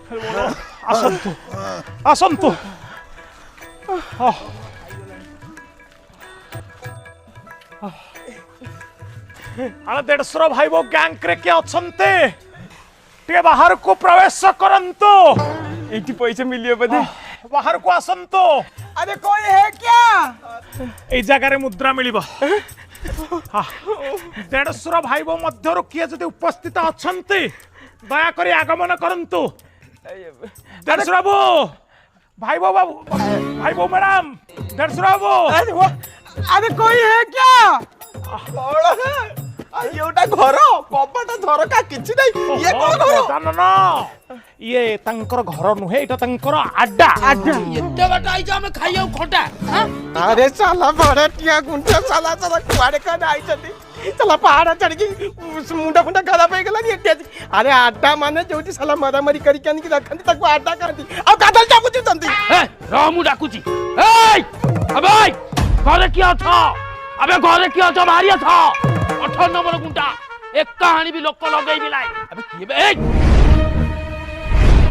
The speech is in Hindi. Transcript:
आसंतु आसंतु अरे देढ़सर भाई वो गैंग रे के अच्छन्ते टे बाहर को प्रवेश करंतु एठी पैसा मिलियो बदे बाहर को आसंतु अरे कोई है क्या ए जगह रे मुद्रा मिलिबो देढ़सर भाई वो मध्यरु किए जदि उपस्थित अच्छन्ते दया करी आगमन करंतु देढ़सर बाबू भाई वो मैडम देढ़सर बाबू अरे कोई है क्या योटा घर कपटा झरका किछि नै ये कोन घर ना ना ये तंकर घर नुहे एटा तंकर अड्डा एते बटा आई जा में खाइयो खोटा हां अरे साला बड़ा टिया गुंडा साला कुआड़े का आई चली साला पहाड़ चढ़ के मुंडा फुंडा खराब हो गेला नि अरे अड्डा माने जोटी साला मरामरी करी कानी की रखंती ताको अड्डा करती आ कादल चाकू चंती ए रामू डाकुची ए अबे घरे किया था अबे घरे किया था मारिया था 18 नंबर गुंडा एक कहानी भी लोक लगई बिलाई अबे की बे